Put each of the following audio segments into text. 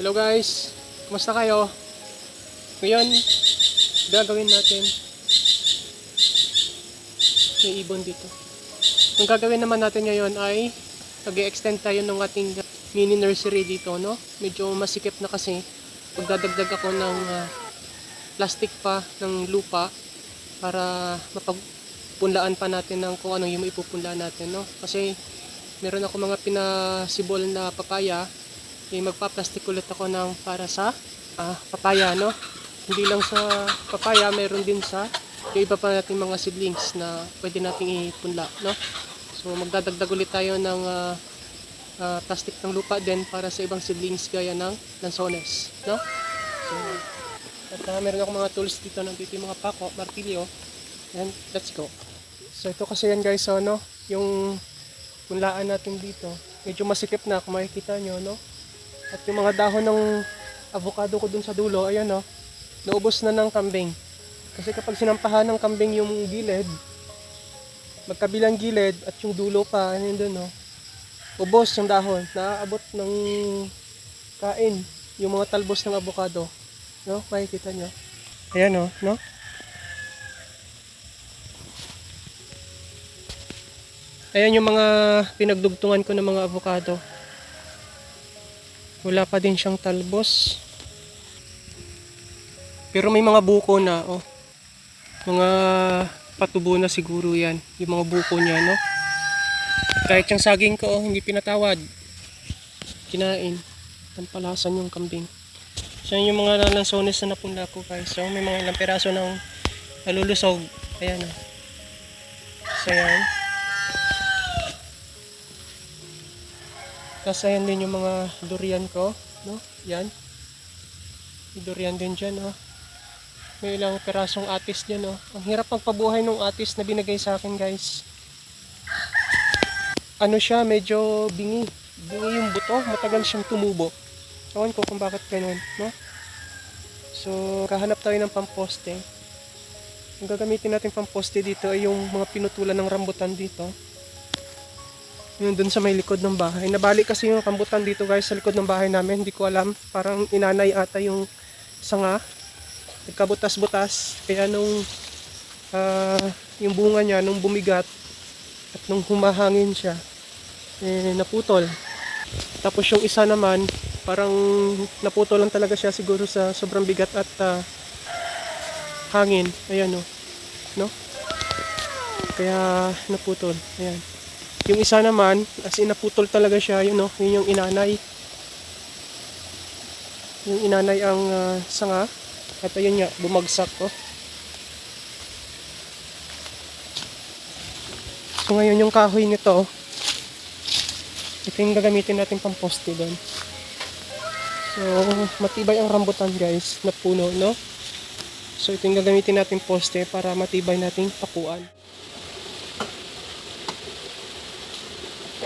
Hello guys, kumusta kayo? Ngayon, gagawin natin may ibon dito. Ang gagawin naman natin ngayon ay nag-extend tayo ng ating mini nursery dito, no? Medyo masikip na kasi magdadagdag ako ng plastic pa ng lupa para mapagpunlaan pa natin ng kung ano yung ipupunlaan natin, no? Kasi meron ako mga pinasibol na papaya, magpa-plastic ulit ako ng para sa papaya, no? Hindi lang sa papaya, meron din sa yung iba pa nating mga seedlings na pwede nating ipunla, no? So magdadagdag ulit tayo ng plastic ng lupa din para sa ibang seedlings gaya ng lansones, no? So, at meron ako mga tools dito, nandito yung mga pako, martilyo, and let's go. So ito kasi yan guys, so, no? Yung punlaan natin dito, medyo masikip na kung makikita nyo, no? At yung mga dahon ng avocado ko dun sa dulo, ayan, no? Naubos na ng kambing. Kasi kapag sinampahan ng kambing yung gilid, magkabilang gilid at yung dulo pa, ayun dun, no? Ubos yung dahon, naaabot ng kain yung mga talbos ng avocado, no? Makikita nyo. Ayan, no? Ayan yung mga pinagdugtungan ko ng mga avocado. Wala pa din siyang talbos. Pero may mga buko na, oh. Mga patubo na siguro yan. Yung mga buko niya, no? Kahit yung saging ko, oh, hindi pinatawad. Kinain. Tampalasan yung kambing. So yung mga lansones na napunla ko, guys. So may mga ilang piraso ng nalulusog. Ayan, oh. So yan. Tapos ayan din yung mga durian ko, no? Yan. May durian din dyan, no? May ilang perasong atis dyan, no? Ang hirap magpabuhay ng atis na binigay sa akin, guys. Ano siya, medyo bingi. Bingi yung buto, matagal siyang tumubo. Ewan ko kung bakit ganun, no? So, kahanap tayo ng pamposte. Ang gagamitin natin pamposte dito ay yung mga pinutulan ng rambutan dito. Yun dun sa may likod ng bahay. Nabali kasi yung rambutan dito guys sa likod ng bahay namin. Hindi ko alam. Parang inanay ata yung sanga. Nagkabutas-butas. Kaya nung yung bunga niya nung bumigat at nung humahangin siya, naputol. Tapos yung isa naman, parang naputol lang talaga siya siguro sa sobrang bigat at hangin. Ayan, no? Kaya naputol. Ayan. Yung isa naman, as in naputol talaga siya, yun, no? Yun yung inanay. Yung inanay ang sanga. At ayun nga, bumagsak ko. So ngayon yung kahoy nito, ito yung gagamitin natin pang poste doon. So matibay ang rambutan guys, na puno, no? So ito yung gagamitin natin poste para matibay nating pakuan.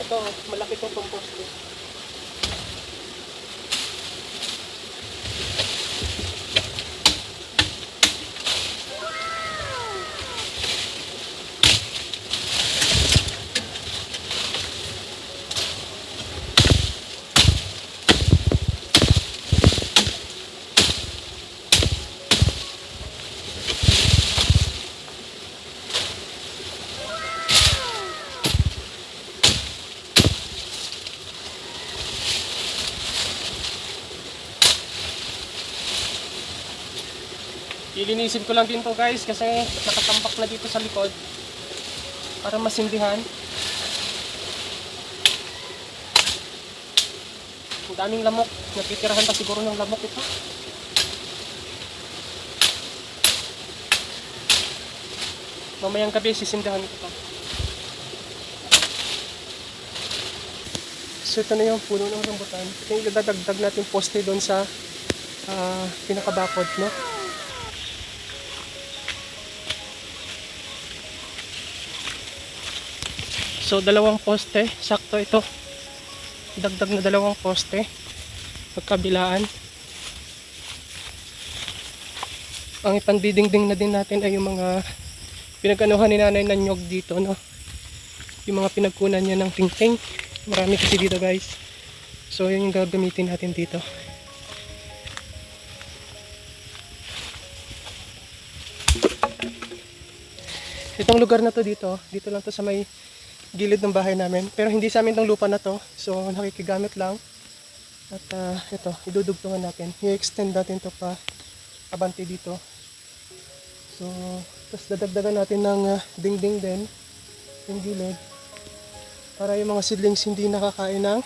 Ito, malaki itong compost. Ilinisin ko lang din to guys kasi nakatambak na dito sa likod para masindihan. Ang daming lamok, napitirahan pa siguro ng lamok ito. Mamayang gabi sisindihan ko ito. So ito na yung puno ng rambutan. Ito yung idadagdag natin poste doon sa pinakabakod, no? So dalawang poste, sakto ito. Dagdag na dalawang poste pagkabilaan. Ang ipandidingding na din natin ay yung mga pinag-anuhan ni nanay na nyog dito, no? Yung mga pinagkunan niya ng tingting. Marami kasi dito guys. So yun yung gagamitin natin dito. itong lugar na to dito lang to sa may gilid ng bahay namin. Pero hindi sa amin tong lupa na to. So nakikigamit lang. At ito, idudugtungan natin. I-extend natin to pa abante dito. So, tapos dadagdagan natin ng dingding din. Yung gilid. Para yung mga seedlings hindi nakakain ng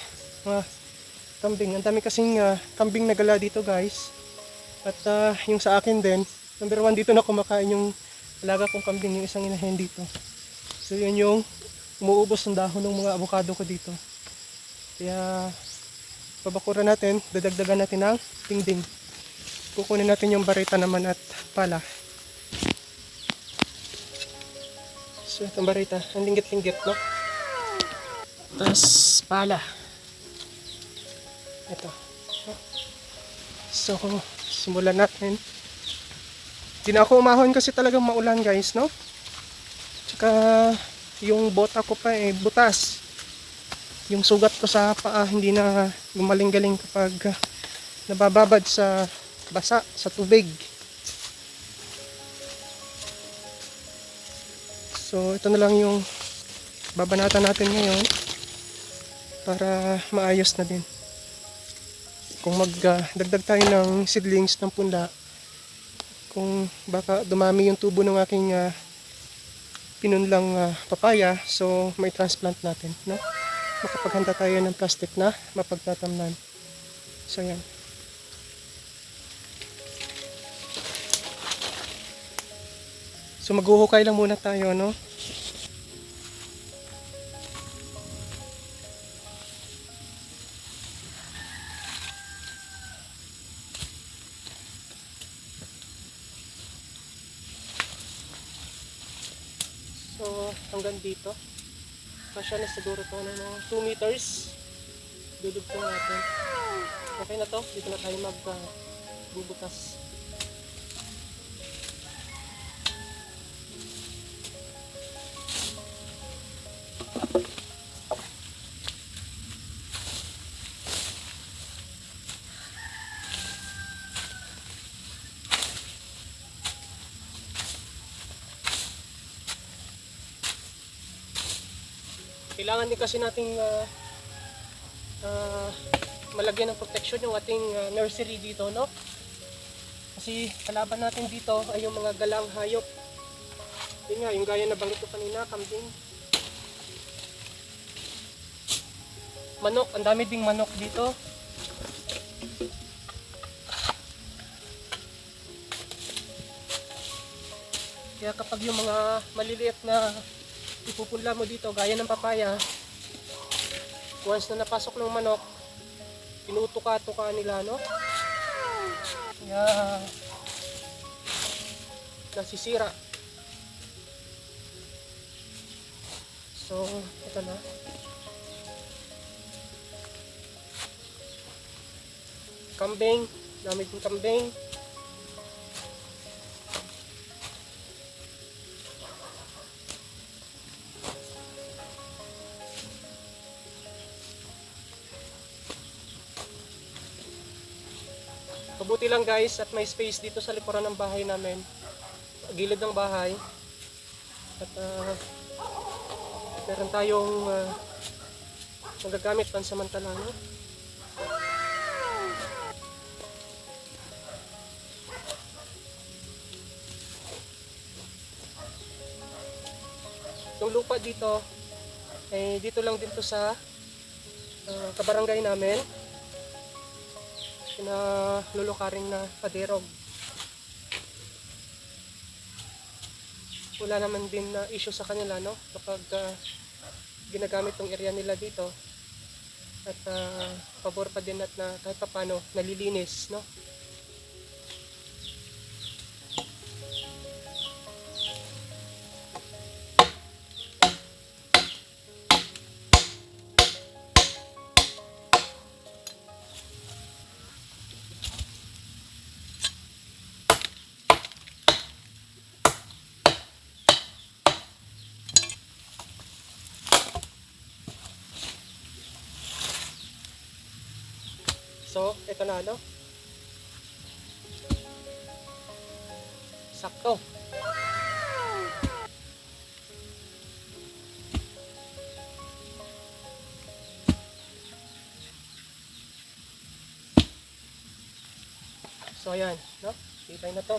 mga kambing. Ang dami kasing kambing na gala dito guys. At yung sa akin din, number 1 dito na kumakain yung alaga kong kambing, yung isang inahin dito. So yun yung umuubos ng dahon ng mga avocado ko dito. Kaya pabakuran natin, dadagdagan natin ng dingding. Kukunin natin yung barita naman at pala. So itong barita, ang linggit-linggit, no? Tapos pala. Ito. So simulan natin. Di na ako umahon kasi talagang maulan guys, no? Tsaka yung bota ko pa butas. Yung sugat ko sa paa hindi na gumaling-galing kapag nabababad sa basa, sa tubig. So ito na lang yung babanatan natin ngayon para maayos na din. Kung magdagdag tayo ng seedlings ng punda, kung baka dumami yung tubo ng aking pinunlang papaya, so may transplant natin, no? Makapaghanda tayo ng plastic na mapagtatamnan. So yan. So maghuhukay lang muna tayo, no? So hanggang dito. Kasya na siguro to ng mga 2 meters. Dudugtong natin. Okay na to. Dito na tayo magbubutas. Kailangan din kasi nating malagyan ng protection yung ating nursery dito, no? Kasi kalaban natin dito ay yung mga galang hayop. Yun nga, yung gaya na banggit ko kanina, kambing. Manok, ang dami ding manok dito. Kaya kapag yung mga maliliit na ipupunla mo dito gaya ng papaya, once na napasok ng manok, tinutuka-tuka nila, no? Kaya nasisira. So ito na, kambing, dami din kambing. Mabuti lang guys at may space dito sa likuran ng bahay namin, gilid ng bahay, at meron tayong magagamit pansamantala, no? Yung lupa dito dito lang din to sa kabarangay namin na lulukaring na Paderog. Wala naman din na issue sa kanila, no? Kapag ginagamit tong area nila dito at pabor pa din at na kahit paano nalilinis, no? So, ito na, no? Sakto. So ayan, no? Tibay na to.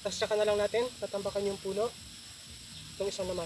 Tapos tsaka na lang natin tatambakan yung puno. Itong isa naman.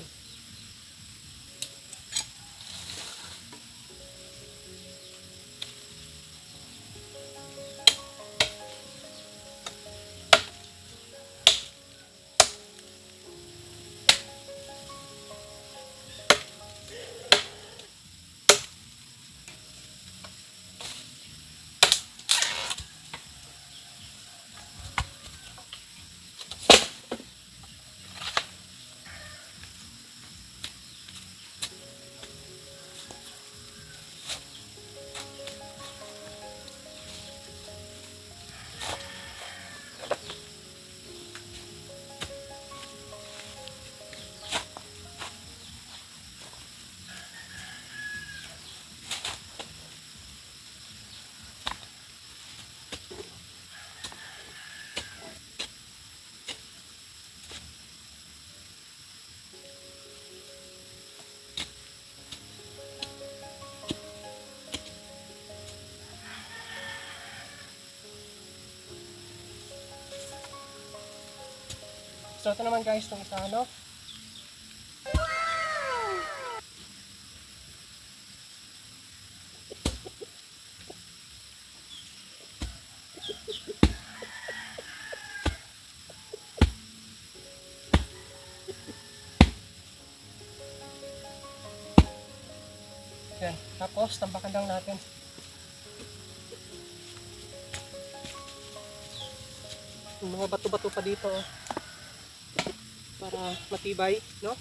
So ito naman guys, itong isa, no? Yan. Tapos, tambakan lang natin. Yung mga bato-bato pa dito, oh. Para matibay, no?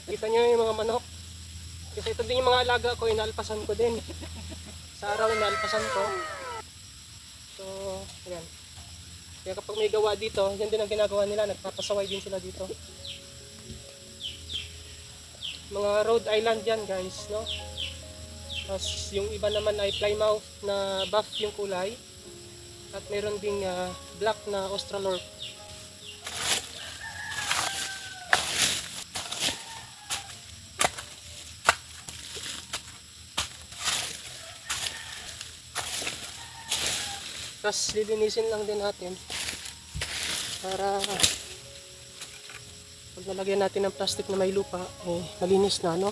Kita nyo yung mga manok. Kasi ito din yung mga alaga ko, inaalpasan ko din. Sa araw inaalpasan ko. So, yan. Kaya kapag may gawa dito, yan din ang ginagawa nila. Nagpapasaway din sila dito. Mga Rhode Island yan guys, no? Tapos yung iba naman ay Plymouth na buff yung kulay. At meron ding black na Australorp. Tapos lilinisin lang din natin para pag nalagyan natin ng plastic na may lupa, eh, malinis na, no?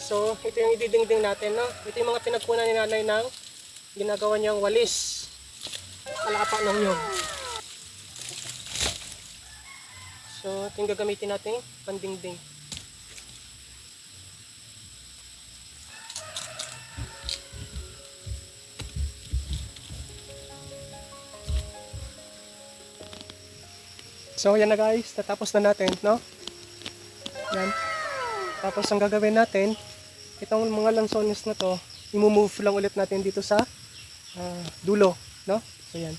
So, ito yung ididingding natin, no? Ito yung mga pinagkunan ni nanay ng ginagawa niyang walis. Palapa ng nyog. So, ito yung gagamitin natin, pandingding. So, yan na guys. Natapos na natin, no? Yan. Tapos ang gagawin natin, itong mga lansones na to, i-move lang ulit natin dito sa dulo, no? So yan.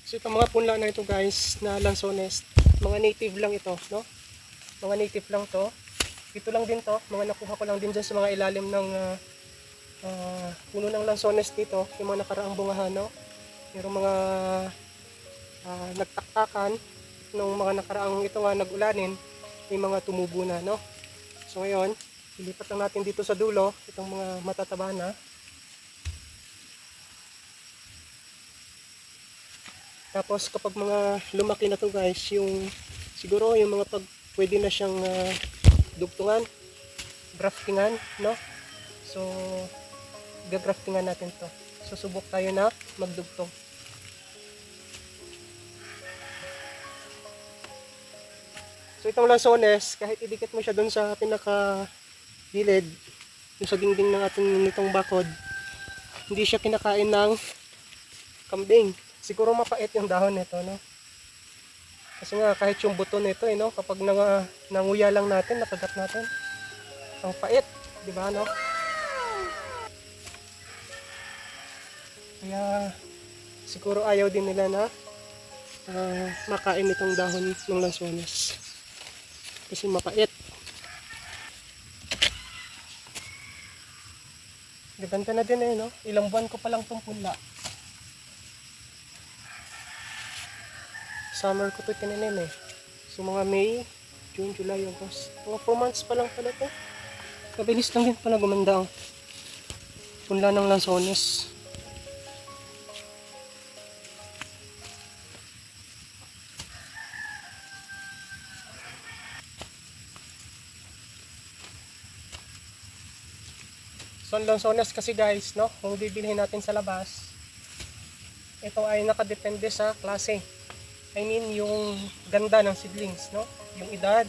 So itong mga punla na ito guys, na lansones, mga native lang ito, no? Mga native lang to. Ito lang din to, mga nakuha ko lang din dyan sa mga ilalim ng puno ng lansones dito, yung mga nakaraang bungahan, no? Merong mga nagtaktakan nung mga nakaraang ito nga nag-ulanin, may mga tumubo na, no? So ngayon, ilipat lang natin dito sa dulo itong mga matataba na. Tapos kapag mga lumaki na to guys, yung siguro yung mga pwede na siyang dugtungan, graftingan, no? So gagraftingan natin to. Susubok tayo na magdugtong. So itong lansones, kahit idikit mo siya doon sa pinaka gilid, yung sa dingding ng ating nitong bakod, hindi siya kinakain ng kambing. Siguro mapait yung dahon nito, no? Kasi nga kahit yung buto nito, no, kapag nanguya lang natin, nakagat natin, ang pait, di ba, no? Kaya siguro ayaw din nila na makain itong dahon ng lansones. Kasi mapait. Gaganda na din eh, no? Ilang buwan ko pa lang itong punla. Summer ko ito tinanim eh. So mga May, June, July, August. Mga 4 months pa lang pala ito. Kabilis lang din pala gumanda ang punla ng lansones. So ang lansones kasi guys, no, kung bibilhin natin sa labas, ito ay nakadepende sa klase. I mean yung ganda ng seedlings, no? Yung edad,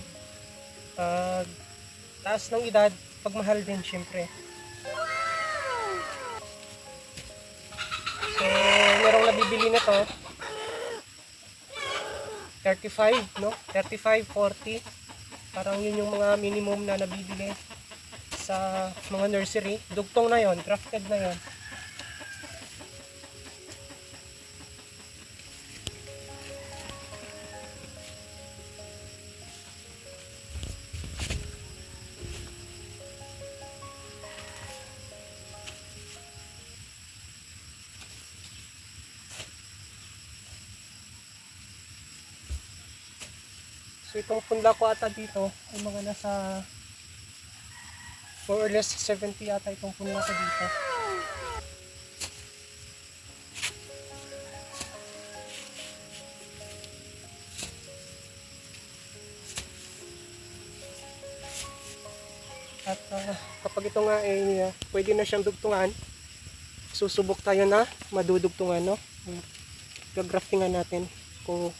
taas ng edad, pagmahal din syempre. So merong nabibili na to 35, no? 35, 40. Parang yun yung mga minimum na nabibili sa mga nursery. Dugtong na yon, grafted na yon. So itong punla ko ata dito ay mga nasa more or less 70 ata itong punla ko dito. At kapag ito nga ay pwede na siyang dugtungan, susubok tayo na madudugtungan, no? Gagraftingan natin kung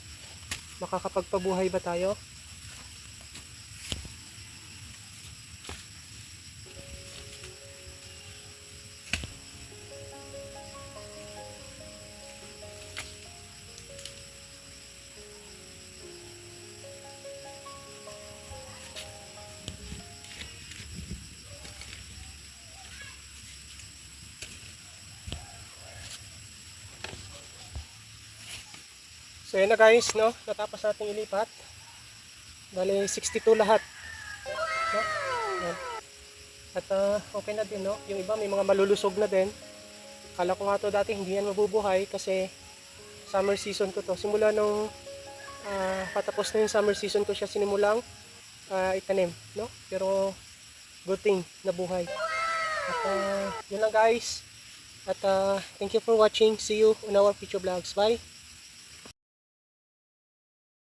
makakapagpabuhay ba tayo. So yun na guys, no? Natapos natin ilipat. Bale 62 lahat, no? Yan. At okay na din, no? Yung iba may mga malulusog na din. Kala ko nga to dati hindi yan mabubuhay kasi summer season ko to. Simula nung patapos na yung summer season ko siya sinimulang itanim, no? Pero good thing, nabuhay. At yun lang guys. At thank you for watching. See you on our future vlogs. Bye!